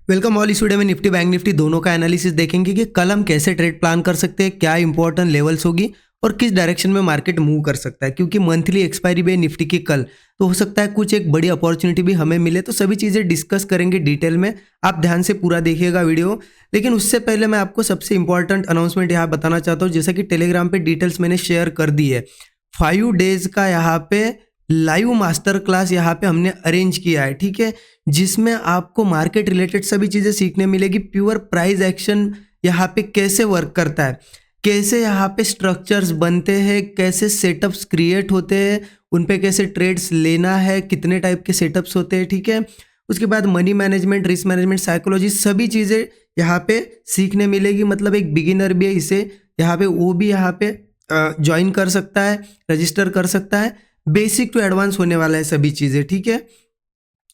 Welcome all. इस video में Nifty bank Nifty दोनों का एनालिसिस देखेंगे कि कल हम कैसे ट्रेड प्लान कर सकते हैं, क्या इंपॉर्टेंट लेवल्स होगी और किस डायरेक्शन में मार्केट मूव कर सकता है। क्योंकि मंथली एक्सपायरी भी है निफ्टी की कल, तो हो सकता है कुछ एक बड़ी अपॉर्चुनिटी भी हमें मिले। तो सभी चीज़ें डिस्कस करेंगे डिटेल में, आप ध्यान से पूरा देखिएगा वीडियो। लेकिन उससे पहले मैं आपको सबसे इंपॉर्टेंट अनाउंसमेंट यहाँ बताना चाहता हूँ। जैसा कि टेलीग्राम पे डिटेल्स मैंने शेयर कर दी है, 5 डेज का यहाँ पे लाइव मास्टर क्लास यहाँ पे हमने अरेंज किया है, ठीक है, जिसमें आपको मार्केट रिलेटेड सभी चीज़ें सीखने मिलेगी। प्योर प्राइस एक्शन यहाँ पे कैसे वर्क करता है, कैसे यहाँ पे स्ट्रक्चर्स बनते हैं, कैसे सेटअप्स क्रिएट होते हैं, उन पे कैसे ट्रेड्स लेना है, कितने टाइप के सेटअप्स होते हैं, ठीक है। उसके बाद money management, risk management, psychology, सभी चीज़ें यहाँ पे सीखने मिलेगी। मतलब एक बिगिनर भी है, इसे यहाँ पे वो भी यहाँ पे ज्वाइन कर सकता है, रजिस्टर कर सकता है। बेसिक टू एडवांस होने वाला है सभी चीज़ें, ठीक है।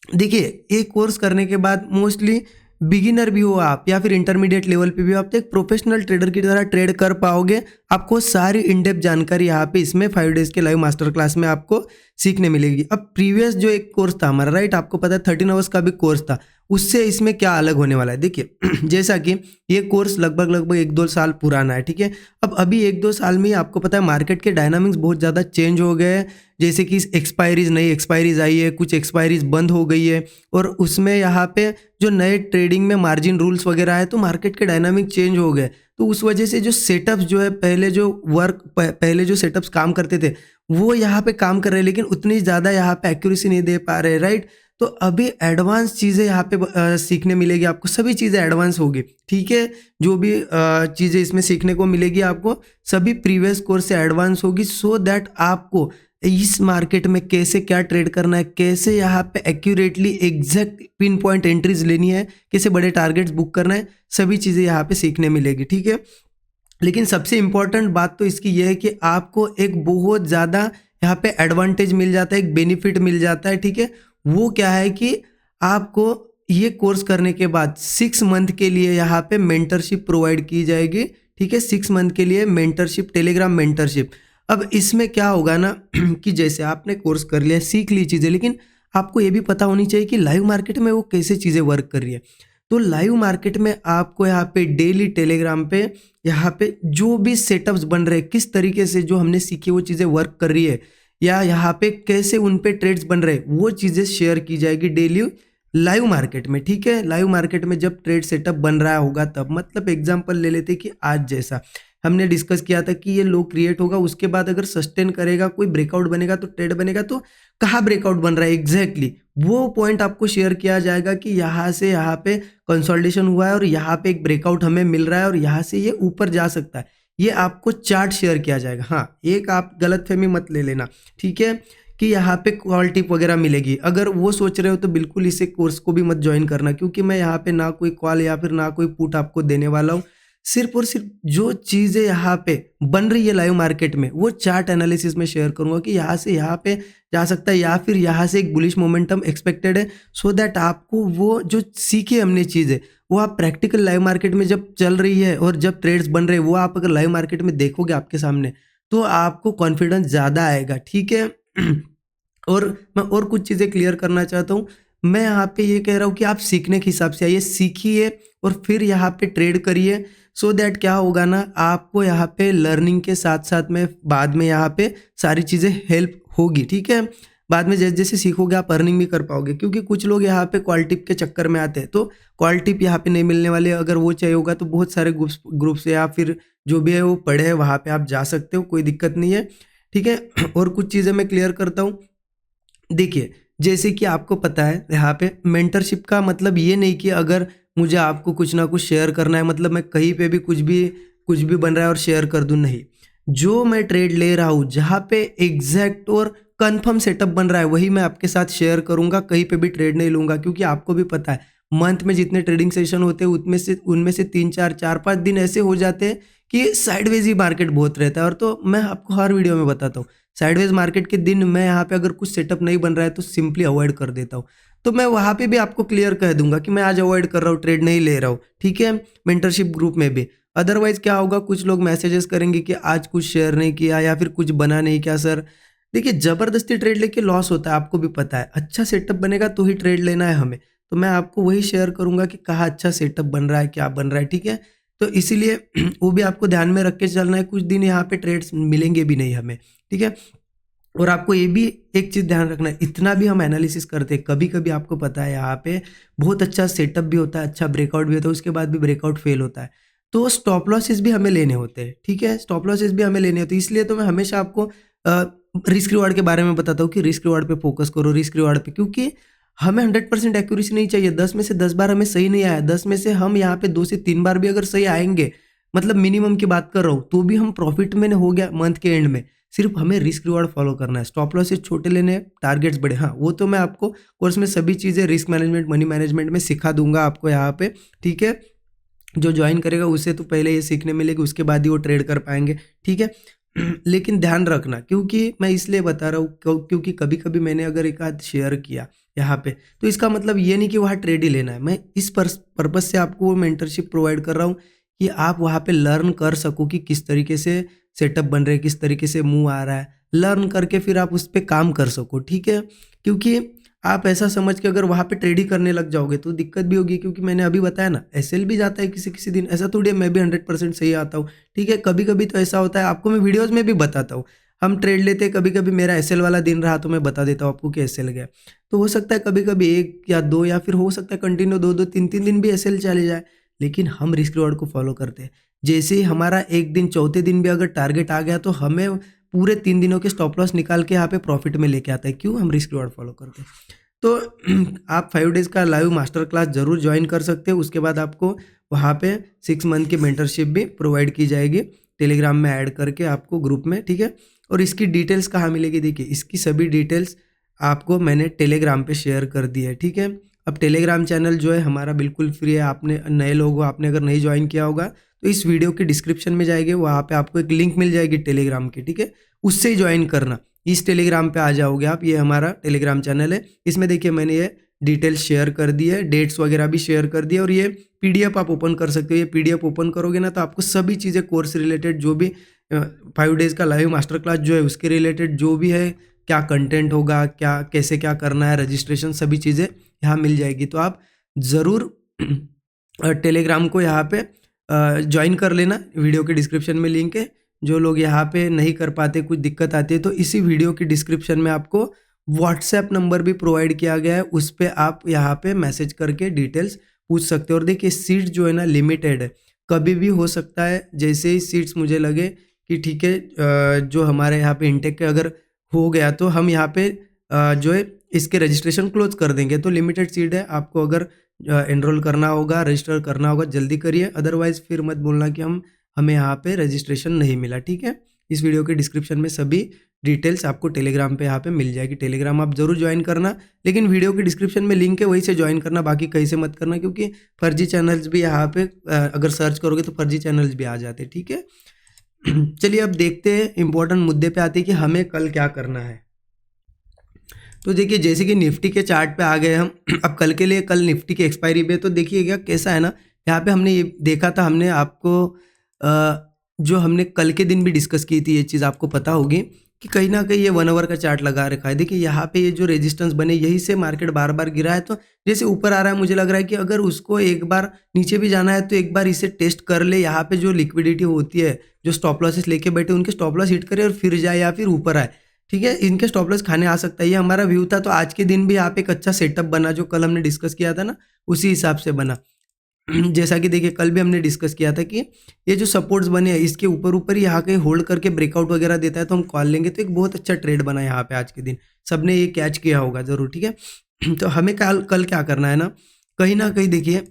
देखिए, एक कोर्स करने के बाद मोस्टली बिगिनर भी हो आप या फिर इंटरमीडिएट लेवल पे भी हो, आप तो एक प्रोफेशनल ट्रेडर की तरह ट्रेड कर पाओगे। आपको सारी इन डेप्थ जानकारी यहाँ पे इसमें 5 डेज के लाइव मास्टर क्लास में आपको सीखने मिलेगी। अब प्रीवियस जो एक कोर्स था हमारा, राइट, आपको पता है 13 आवर्स का भी कोर्स था, उससे इसमें क्या अलग होने वाला है। देखिए जैसा कि ये कोर्स लगभग 1-2 साल पुराना है, ठीक है। अब अभी 1-2 साल में ही आपको पता है मार्केट के डायनामिक्स बहुत ज़्यादा चेंज हो गए हैं। जैसे कि नई एक्सपायरीज आई है, कुछ एक्सपायरीज बंद हो गई है, और उसमें यहाँ पे जो नए ट्रेडिंग में मार्जिन रूल्स वगैरह है, तो मार्केट के डायनामिक चेंज हो गए। तो उस वजह से जो सेटअप्स जो है, पहले जो सेटअप्स काम करते थे वो यहाँ पे काम कर रहे हैं, लेकिन उतनी ज़्यादा यहाँ पे एक्यूरेसी नहीं दे पा रहे, राइट। तो अभी एडवांस चीज़ें यहाँ पे सीखने मिलेगी आपको, सभी चीज़ें एडवांस होगी, ठीक है। जो भी चीज़ें इसमें सीखने को मिलेगी आपको, सभी प्रीवियस कोर्स से एडवांस होगी, सो दैट आपको इस मार्केट में कैसे क्या ट्रेड करना है, कैसे यहाँ पे accurately exact pin point entries लेनी है, कैसे बड़े टारगेट्स बुक करना है, सभी चीज़ें यहाँ पे सीखने मिलेगी, ठीक है। लेकिन सबसे इम्पॉर्टेंट बात तो इसकी यह है कि आपको एक बहुत ज़्यादा यहाँ पे एडवांटेज मिल जाता है, एक बेनिफिट मिल जाता है, ठीक है। वो क्या है कि आपको ये कोर्स करने के बाद 6 मंथ के लिए यहाँ पे मेंटरशिप प्रोवाइड की जाएगी, ठीक है। 6 मंथ के लिए मेंटरशिप, टेलीग्राम मेंटरशिप। अब इसमें क्या होगा ना कि जैसे आपने कोर्स कर लिया, सीख ली चीज़ें, लेकिन आपको ये भी पता होनी चाहिए कि लाइव मार्केट में वो कैसे चीज़ें वर्क कर रही है। तो लाइव मार्केट में आपको यहाँ पे डेली टेलीग्राम पे यहाँ पे जो भी सेटअप्स बन रहे हैं, किस तरीके से जो हमने सीखी वो चीज़ें वर्क कर रही है, या यहाँ पे कैसे उन पे ट्रेड्स बन रहे हैं, वो चीज़ें शेयर की जाएगी डेली लाइव मार्केट में, ठीक है। लाइव मार्केट में जब ट्रेड सेटअप बन रहा होगा तब, मतलब एग्जांपल ले लेते कि आज जैसा हमने डिस्कस किया था कि ये लो क्रिएट होगा, उसके बाद अगर सस्टेन करेगा, कोई ब्रेकआउट बनेगा तो ट्रेड बनेगा, तो कहाँ ब्रेकआउट बन रहा है एग्जैक्टली वो पॉइंट आपको शेयर किया जाएगा कि यहाँ से यहाँ पे कंसोलिडेशन हुआ है और यहाँ पे एक ब्रेकआउट हमें मिल रहा है और यहाँ से ये ऊपर जा सकता है, ये आपको चार्ट शेयर किया जाएगा। हाँ, एक आप गलतफहमी मत ले लेना, ठीक है, कि यहाँ पे कॉल टिप वगैरह मिलेगी। अगर वो सोच रहे हो तो बिल्कुल इसे कोर्स को भी मत ज्वाइन करना, क्योंकि मैं यहाँ पे ना कोई कॉल या फिर ना कोई पुट आपको देने वाला हूँ। सिर्फ और सिर्फ जो चीज़ें यहाँ पे बन रही है लाइव मार्केट में, वो चार्ट एनालिसिस में शेयर करूँगा कि यहाँ से यहाँ पे जा सकता है, या फिर यहाँ से एक बुलिश मोमेंटम एक्सपेक्टेड है, सो दैट आपको वो जो सीखी हमने चीज़ें वो आप प्रैक्टिकल लाइव मार्केट में जब चल रही है और जब ट्रेड्स बन रहे हैं, वो आप अगर लाइव मार्केट में देखोगे आपके सामने, तो आपको कॉन्फिडेंस ज़्यादा आएगा, ठीक है। और मैं और कुछ चीज़ें क्लियर करना चाहता हूँ। मैं यहाँ पे ये कह रहा हूँ कि आप सीखने के हिसाब से आइए, सीखिए और फिर यहाँ पे ट्रेड करिए, सो दैट क्या होगा ना, आपको यहाँ पे लर्निंग के साथ साथ में बाद में यहाँ पे सारी चीज़ें हेल्प होगी, ठीक है। बाद में जैसे जैसे सीखोगे आप अर्निंग भी कर पाओगे, क्योंकि कुछ लोग यहाँ पे कॉल टिप के चक्कर में आते हैं, तो कॉल टिप यहाँ पे नहीं मिलने वाले। अगर वो चाहिए होगा तो बहुत सारे ग्रुप्स या फिर जो भी है वो पढ़े हैं, वहाँ पे आप जा सकते हो, कोई दिक्कत नहीं है, ठीक है। और कुछ चीज़ें मैं क्लियर करता हूँ। देखिए, जैसे कि आपको पता है यहाँ पे मेंटरशिप का मतलब ये नहीं कि अगर मुझे आपको कुछ ना कुछ शेयर करना है, मतलब मैं कहीं पे भी कुछ भी बन रहा है और शेयर कर दूं, नहीं। जो मैं ट्रेड ले रहा हूँ, जहाँ पे एग्जैक्ट और कंफर्म सेटअप बन रहा है, वही मैं आपके साथ शेयर करूंगा, कहीं पे भी ट्रेड नहीं लूंगा। क्योंकि आपको भी पता है मंथ में जितने ट्रेडिंग सेशन होते हैं उनमें से 3-4 5 दिन ऐसे हो जाते हैं कि साइडवेज ही मार्केट बहुत रहता है। और तो मैं आपको हर वीडियो में बताता हूँ, साइडवेज मार्केट के दिन मैं यहाँ पे अगर कुछ सेटअप नहीं बन रहा है तो सिंपली अवॉइड कर देता हूँ। तो मैं वहाँ पे भी आपको क्लियर कह दूंगा कि मैं आज अवॉइड कर रहा हूँ, ट्रेड नहीं ले रहा हूँ, ठीक है, मेंटरशिप ग्रुप में भी। अदरवाइज क्या होगा, कुछ लोग मैसेजेस करेंगे कि आज कुछ शेयर नहीं किया या फिर कुछ बना नहीं क्या सर। देखिए, जबरदस्ती ट्रेड लेके लॉस होता है, आपको भी पता है। अच्छा सेटअप बनेगा तो ही ट्रेड लेना है हमें। तो मैं आपको वही शेयर करूँगा कि कहाँ अच्छा सेटअप बन रहा है, क्या बन रहा है, ठीक है। तो इसीलिए वो भी आपको ध्यान में रख के चलना है, कुछ दिन यहाँ पे ट्रेड्स मिलेंगे भी नहीं हमें, ठीक है। और आपको ये भी एक चीज़ ध्यान रखना है, इतना भी हम एनालिसिस करते हैं, कभी-कभी आपको पता है यहाँ पे बहुत अच्छा सेटअप भी होता है, अच्छा ब्रेकआउट भी होता है, उसके बाद भी ब्रेकआउट फेल होता है। तो स्टॉप लॉसेस भी हमें लेने होते हैं, ठीक है? स्टॉप लॉसेस भी हमें लेने होते हैं, इसलिए तो मैं हमेशा आपको रिस्क रिवार्ड के बारे में बताता हूँ कि रिस्क रिवार्ड पे फोकस करो, रिस्क रिवार्ड पे, क्योंकि हमें 100% एक्यूरेसी नहीं चाहिए। 10 में से 10 बार हमें सही नहीं आया, 10 में से हम यहाँ पे 2 से 3 बार भी अगर सही आएँगे, मतलब मिनिमम की बात कर रहा हूँ, तो भी हम प्रॉफिट में हो गया मंथ के एंड में। सिर्फ हमें रिस्क रिवार्ड फॉलो करना है, स्टॉप लॉसेस छोटे लेने हैं, टारगेट्स बड़े। हाँ, वो तो मैं आपको कोर्स में सभी चीज़ें रिस्क मैनेजमेंट, मनी मैनेजमेंट में सिखा दूंगा आपको यहाँ पे, ठीक है। जो ज्वाइन करेगा उसे तो पहले ये सीखने मिलेगी, उसके बाद ही वो ट्रेड कर पाएंगे, ठीक है। लेकिन ध्यान रखना, क्योंकि मैं इसलिए बता रहा हूँ क्योंकि कभी कभी मैंने अगर एक आध शेयर किया यहाँ पे, तो इसका मतलब ये नहीं कि वहाँ ट्रेड ही लेना है। मैं इस पर्पज से आपको वो मेंटरशिप प्रोवाइड कर रहा हूँ कि आप वहाँ पे लर्न कर सको कि किस तरीके से सेटअप बन रहे हैं, किस तरीके से मूव आ रहा है, लर्न करके फिर आप उस पर काम कर सको, ठीक है। क्योंकि आप ऐसा समझ के अगर वहाँ पे ट्रेड ही करने लग जाओगे तो दिक्कत भी होगी, क्योंकि मैंने अभी बताया ना, एसएल भी जाता है किसी किसी दिन, ऐसा थोड़ी है मैं भी 100% सही आता हूँ, ठीक है। कभी कभी तो ऐसा होता है, आपको मैं वीडियोज़ में भी बताता हूँ, हम ट्रेड लेते हैं, कभी कभी मेरा एसएल वाला दिन रहा तो मैं बता देता हूँ आपको कि एसएल गया। तो हो सकता है कभी कभी 1 या 2 या फिर हो सकता है कंटिन्यू 2-2 3-3 दिन भी एसएल चले जाए, लेकिन हम रिस्क रिवॉर्ड को फॉलो करते हैं। जैसे ही हमारा एक दिन, चौथे दिन भी अगर टारगेट आ गया तो हमें पूरे 3 दिनों के स्टॉप लॉस निकाल के यहाँ पे प्रॉफिट में लेके आता है। क्यों? हम रिस्क रिवॉर्ड फॉलो करते हैं। तो आप 5 डेज़ का लाइव मास्टर क्लास ज़रूर ज्वाइन कर सकते हो। उसके बाद आपको वहाँ पे 6 मंथ की मेंटरशिप भी प्रोवाइड की जाएगी, टेलीग्राम में ऐड करके आपको ग्रुप में, ठीक है। और इसकी डिटेल्स कहाँ मिलेगी? देखिए, इसकी सभी डिटेल्स आपको मैंने टेलीग्राम पे शेयर कर दी है, ठीक है। अब टेलीग्राम चैनल जो है हमारा बिल्कुल फ्री है। आपने नए लोग हो, आपने अगर नहीं ज्वाइन किया होगा तो इस वीडियो के डिस्क्रिप्शन में जाएंगे, वहाँ पे आपको एक लिंक मिल जाएगी टेलीग्राम की, ठीक है। उससे ही ज्वाइन करना, इस टेलीग्राम पे आ जाओगे आप। ये हमारा टेलीग्राम चैनल है, इसमें देखिए मैंने ये डिटेल्स शेयर कर दी है, डेट्स वगैरह भी शेयर कर दिए, और ये पीडीएफ आप ओपन कर सकते हो। ये पीडीएफ ओपन करोगे ना तो आपको सभी चीज़ें कोर्स रिलेटेड, जो भी 5 डेज़ का लाइव मास्टर क्लास जो है उसके रिलेटेड जो भी है, क्या कंटेंट होगा, क्या कैसे क्या करना है, रजिस्ट्रेशन, सभी चीज़ें यहाँ मिल जाएगी। तो आप ज़रूर टेलीग्राम को यहाँ पे ज्वाइन कर लेना, वीडियो के डिस्क्रिप्शन में लिंक है। जो लोग यहाँ पे नहीं कर पाते, कुछ दिक्कत आती है, तो इसी वीडियो के डिस्क्रिप्शन में आपको व्हाट्सएप नंबर भी प्रोवाइड किया गया है, उस पर आप यहाँ पे मैसेज करके डिटेल्स पूछ सकते हो। और देखिए, सीट्स जो है ना लिमिटेड है, कभी भी हो सकता है। जैसे ही सीट्स मुझे लगे कि ठीक है, जो हमारे यहाँ पे इंटेक के अगर हो गया तो हम यहाँ पे जो है इसके रजिस्ट्रेशन क्लोज कर देंगे। तो लिमिटेड सीट है, आपको अगर एनरोल करना होगा, रजिस्टर करना होगा, जल्दी करिए, अदरवाइज फिर मत बोलना कि हमें यहाँ पे रजिस्ट्रेशन नहीं मिला, ठीक है। इस वीडियो के डिस्क्रिप्शन में सभी डिटेल्स आपको टेलीग्राम पे यहाँ पे मिल जाएगी। टेलीग्राम आप जरूर ज्वाइन करना, लेकिन वीडियो के डिस्क्रिप्शन में लिंक है, वहीं से ज्वाइन करना, बाकी कहीं से मत करना, क्योंकि फर्जी चैनल्स भी यहाँ पे अगर सर्च करोगे तो फर्जी चैनल्स भी आ जाते, ठीक है। चलिए अब देखते हैं, इंपॉर्टेंट मुद्दे पे आते हैं कि हमें कल क्या करना है। तो देखिए, जैसे कि निफ्टी के चार्ट पे आ गए हम। अब कल के लिए, कल निफ्टी की एक्सपायरी भी है, तो देखिएगा कैसा है ना, यहाँ पे हमने ये देखा था, हमने आपको जो हमने कल के दिन भी डिस्कस की थी, ये चीज़ आपको पता होगी कि कहीं ना कहीं ये 1 आवर का चार्ट लगा रखा है। देखिए यहाँ पे ये जो रेजिस्टेंस बने, यही से मार्केट बार बार गिरा है, तो जैसे ऊपर आ रहा है, मुझे लग रहा है कि अगर उसको एक बार नीचे भी जाना है तो एक बार इसे टेस्ट कर ले। यहाँ पे जो लिक्विडिटी होती है, जो स्टॉप लॉसेस लेके बैठे, उनके स्टॉप लॉस हिट करे और फिर जाए या फिर ऊपर आए, ठीक है। इनके स्टॉप लॉस खाने आ सकता है, ये हमारा व्यू था। तो आज के दिन भी यहाँ पे एक अच्छा सेटअप बना, जो कल हमने डिस्कस किया था ना, उसी हिसाब से बना। जैसा कि देखिए, कल भी हमने डिस्कस किया था कि ये जो सपोर्ट्स बने हैं, इसके ऊपर ऊपर ही यहाँ कहीं होल्ड करके ब्रेकआउट वगैरह देता है तो हम कॉल लेंगे। तो एक बहुत अच्छा ट्रेड बना यहाँ पे आज के दिन, सबने ये कैच किया होगा जरूर, ठीक है। तो हमें कल क्या करना है ना कहीं देखिए,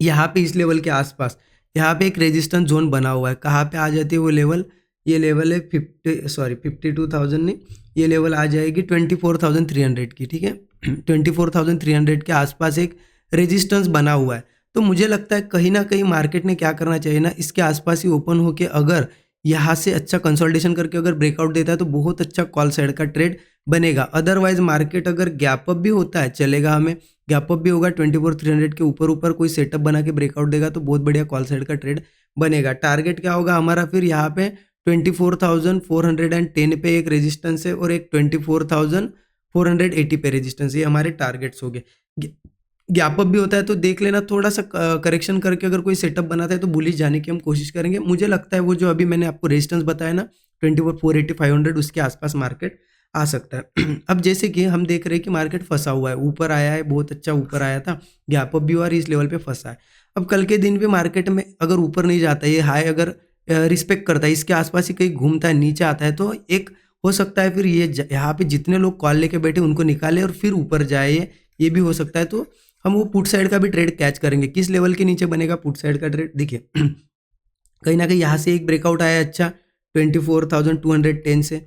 यहाँ पे इस लेवल के आसपास यहाँ पे एक रेजिस्टेंस जोन बना हुआ है। कहाँ पे आ जाती है वो लेवल? ये लेवल है 52,000 नहीं, ये लेवल आ जाएगी 24,300 की, ठीक है। 24,300 के आसपास एक रेजिस्टेंस बना हुआ है। तो मुझे लगता है कहीं ना कहीं मार्केट ने क्या करना चाहिए ना, इसके आसपास ही ओपन होके अगर यहाँ से अच्छा कंसोलिडेशन करके अगर ब्रेकआउट देता है तो बहुत अच्छा कॉल साइड का ट्रेड बनेगा। अदरवाइज मार्केट अगर गैप अप भी होता है, चलेगा, हमें गैप अप भी होगा 24,300 के ऊपर कोई सेटअप बना के ब्रेकआउट देगा तो बहुत बढ़िया कॉल साइड का ट्रेड बनेगा। टारगेट क्या होगा हमारा फिर यहाँ पे 24,410 पे एक रेजिस्टेंस है और एक 24,480 पे रेजिस्टेंस, ये हमारे टारगेट्स हो गए। गैप अप भी होता है तो देख लेना, थोड़ा सा करेक्शन करके अगर कोई सेटअप बनाता है तो बुलिश जाने की हम कोशिश करेंगे। मुझे लगता है वो जो अभी मैंने आपको रेजिस्टेंस बताया ना 24 480 500 उसके आसपास मार्केट आ सकता है। अब जैसे कि हम देख रहे हैं कि मार्केट फंसा हुआ है, ऊपर आया है, बहुत अच्छा ऊपर आया था, गैप अप भी हुआ और इस लेवल पे फंसा है। अब कल के दिन भी मार्केट में अगर ऊपर नहीं जाता, ये हाई अगर रिस्पेक्ट करता है, इसके आसपास ही कहीं घूमता है, नीचे आता है, तो एक हो सकता है फिर ये यहाँ पे जितने लोग कॉल लेके बैठे उनको निकाले और फिर ऊपर जाए, ये भी हो सकता है। तो हम वो पुट साइड का भी ट्रेड कैच करेंगे। किस लेवल के नीचे बनेगा पुट साइड का ट्रेड, देखिए कहीं ना कहीं यहाँ से एक ब्रेकआउट आया अच्छा 24,210 से,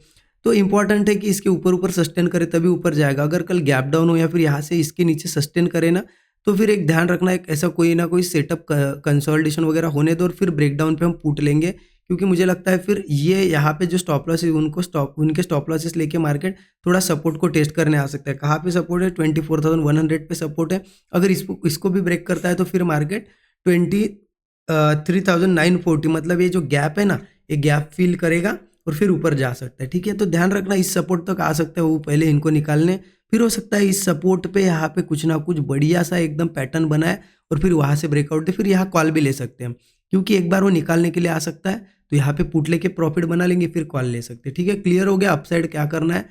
तो इंपॉर्टेंट है कि इसके ऊपर ऊपर सस्टेन करे तभी ऊपर जाएगा। अगर कल गैप डाउन हो या फिर यहाँ से इसके नीचे सस्टेन करे ना, तो फिर एक ध्यान रखना, एक ऐसा कोई ना कोई सेटअप कंसोलिडेशन वगैरह होने दो और फिर ब्रेकडाउन पे हम पुट लेंगे। क्योंकि मुझे लगता है फिर ये यहाँ पे जो स्टॉप लॉस है उनके स्टॉप लॉसेस लेके मार्केट थोड़ा सपोर्ट को टेस्ट करने आ सकता है। कहाँ पे सपोर्ट है, 24,100 पे सपोर्ट है। अगर इसको भी ब्रेक करता है तो फिर मार्केट 23,940, मतलब ये जो गैप है ना, ये गैप फिल करेगा और फिर ऊपर जा सकता है। ठीक है, तो ध्यान रखना इस सपोर्ट तक आ सकता है वो, पहले इनको निकालने, फिर हो सकता है इस सपोर्ट पे यहाँ पे कुछ ना कुछ बढ़िया सा एकदम पैटर्न बनाए और फिर वहाँ से ब्रेकआउट दे, फिर यहाँ कॉल भी ले सकते हैं हम, क्योंकि एक बार वो निकालने के लिए आ सकता है तो यहाँ पे पुट लेके प्रॉफिट बना लेंगे, फिर कॉल ले सकते हैं। ठीक है, क्लियर हो गया अपसाइड क्या करना है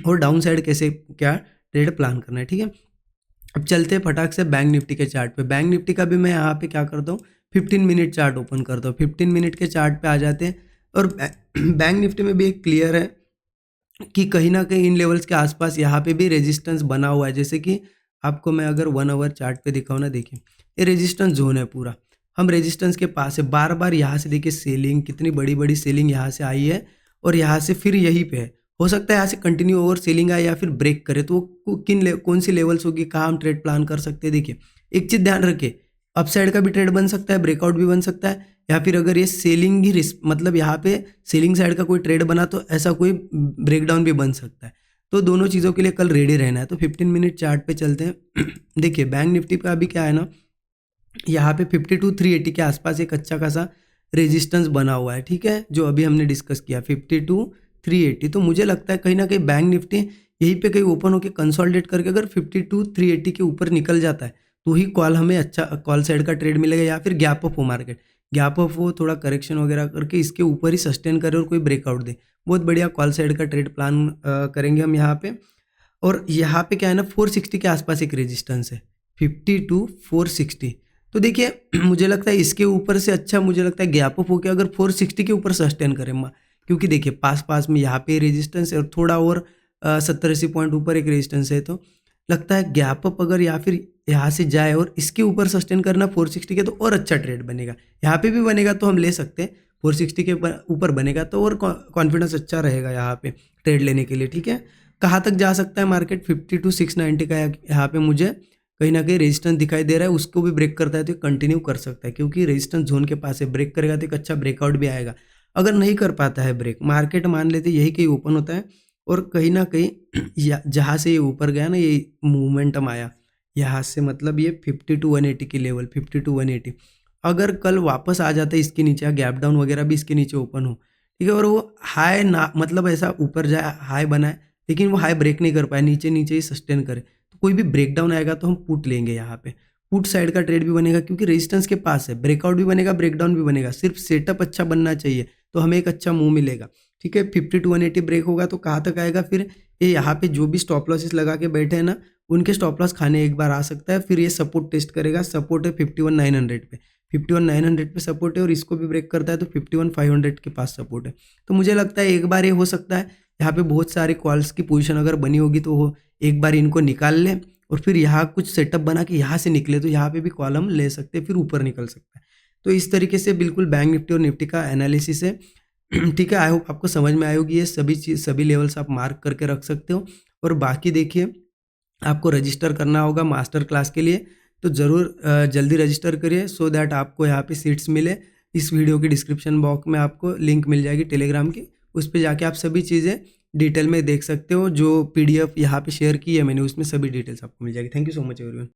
और डाउन साइड कैसे क्या ट्रेड प्लान करना है। ठीक है, अब चलते हैं फटाक से बैंक निफ्टी के चार्ट पे। बैंक निफ्टी का भी मैं यहाँ पे क्या करता हूँ, 15 मिनट चार्ट ओपन करता हूँ। 15 मिनट के चार्ट पे आ जाते हैं और बैंक निफ्टी में भी एक क्लियर है कि कहीं ना कहीं इन लेवल्स के आसपास यहाँ पे भी रेजिस्टेंस बना हुआ है। जैसे कि आपको मैं अगर 1 आवर चार्ट पे दिखाऊँ ना, देखिए ये रेजिस्टेंस जोन है पूरा, हम रेजिस्टेंस के पास है। बार बार यहाँ से देखिए सेलिंग, कितनी बड़ी बड़ी सेलिंग यहाँ से आई है और यहाँ से फिर यहीं पे है। हो सकता है यहाँ से कंटिन्यू ओवर सेलिंग आए या फिर ब्रेक करे, तो वो कौन सी लेवल्स होगी, कहाँ हम ट्रेड प्लान कर सकते हैं। देखिए एक चीज़ ध्यान रखिए, अपसाइड का भी ट्रेड बन सकता है, ब्रेकआउट भी बन सकता है, या फिर अगर ये सेलिंग ही मतलब यहाँ पे सेलिंग साइड का कोई ट्रेड बना तो ऐसा कोई ब्रेकडाउन भी बन सकता है। तो दोनों चीज़ों के लिए कल रेडी रहना है। तो 15 मिनट चार्ट पे चलते हैं। देखिए बैंक निफ्टी का अभी क्या है ना, यहाँ पे 52,380 के आसपास एक अच्छा खासा रेजिस्टेंस बना हुआ है। ठीक है, जो अभी हमने डिस्कस किया 52,380, तो मुझे लगता है कहीं ना कहीं बैंक निफ्टी यहीं पे कहीं ओपन होकर कंसोलिडेट करके अगर 52,380 के ऊपर निकल जाता है तो ही कॉल हमें अच्छा कॉल साइड का ट्रेड मिलेगा, या फिर गैप अप हो मार्केट, गैप अप हो, थोड़ा करेक्शन वगैरह करके इसके ऊपर ही सस्टेन करे और कोई ब्रेकआउट दे, बहुत बढ़िया कॉल साइड का ट्रेड प्लान करेंगे हम यहाँ पे। और यहाँ पे क्या है ना, 460 के आसपास एक रेजिस्टेंस है, 50 to 460। तो देखिए मुझे लगता है इसके ऊपर से अच्छा, मुझे लगता है गैप अप होकर अगर 460 के ऊपर सस्टेन करें, क्योंकि देखिए पास में यहाँ पे रेजिस्टेंस है और थोड़ा और 70-80 पॉइंट ऊपर एक रेजिस्टेंस है, तो लगता है गैप अप अगर या फिर यहाँ से जाए और इसके ऊपर सस्टेन करना 460 के, तो और अच्छा ट्रेड बनेगा। यहाँ पे भी बनेगा तो हम ले सकते हैं, 460 के ऊपर बनेगा तो और कॉन्फिडेंस अच्छा रहेगा यहाँ पे ट्रेड लेने के लिए। ठीक है, कहाँ तक जा सकता है मार्केट, 50 to 690 का यहाँ पे मुझे कहीं ना कहीं रेजिस्टेंस दिखाई दे रहा है, उसको भी ब्रेक करता है तो कंटिन्यू कर सकता है, क्योंकि रेजिस्टेंस जोन के पास है, ब्रेक करेगा तो एक अच्छा ब्रेकआउट भी आएगा। अगर नहीं कर पाता है ब्रेक, मार्केट मान लेते यही कहीं ओपन होता है और कहीं ना कहीं जहाँ से ये ऊपर गया ना, ये मोमेंटम आया यहाँ से, मतलब ये 50 to 180 की लेवल, 50 to 180 अगर कल वापस आ जाता है इसके नीचे, गैप डाउन वगैरह भी इसके नीचे ओपन हो, ठीक है, और वो हाई ना, मतलब ऐसा ऊपर जाए हाई बनाए लेकिन वो हाई ब्रेक नहीं कर पाए, नीचे नीचे ही सस्टेन करे, तो कोई भी ब्रेकडाउन आएगा तो हम पुट लेंगे। यहाँ पे पुट साइड का ट्रेड भी बनेगा क्योंकि रेजिस्टेंस के पास है, ब्रेकआउट भी बनेगा, ब्रेकडाउन भी बनेगा, सिर्फ सेटअप अच्छा बनना चाहिए तो हमें एक अच्छा मूव मिलेगा। ठीक है, 50 to 180 ब्रेक होगा तो कहाँ तक आएगा, फिर ये यहाँ पे जो भी स्टॉप लॉसेस लगा के बैठे हैं ना, उनके स्टॉप लॉस खाने एक बार आ सकता है। फिर ये सपोर्ट टेस्ट करेगा, सपोर्ट है 51,900 पे, 51,900 पे सपोर्ट है और इसको भी ब्रेक करता है तो 51,500 के पास सपोर्ट है। तो मुझे लगता है एक बार ये हो सकता है, यहाँ पे बहुत सारे कॉल्स की पोजीशन अगर बनी होगी तो वो एक बार इनको निकाल ले और फिर यहाँ कुछ सेटअप बना के यहाँ से निकले तो यहाँ पे भी कॉलम ले सकते हैं, फिर ऊपर निकल सकता है। तो इस तरीके से बिल्कुल बैंक निफ्टी और निफ्टी का एनालिसिस है। ठीक है, आई होप आपको समझ में आएगी, ये सभी लेवल्स आप मार्क करके रख सकते हो। और बाकी देखिए आपको रजिस्टर करना होगा मास्टर क्लास के लिए, तो ज़रूर जल्दी रजिस्टर करिए सो दैट आपको यहाँ पे सीट्स मिले। इस वीडियो के डिस्क्रिप्शन बॉक्स में आपको लिंक मिल जाएगी टेलीग्राम की, उस पर जाके आप सभी चीज़ें डिटेल में देख सकते हो। जो PDF यहाँ पे शेयर की है मैंने, उसमें सभी डिटेल्स आपको मिल जाएगी। Thank you so much everyone.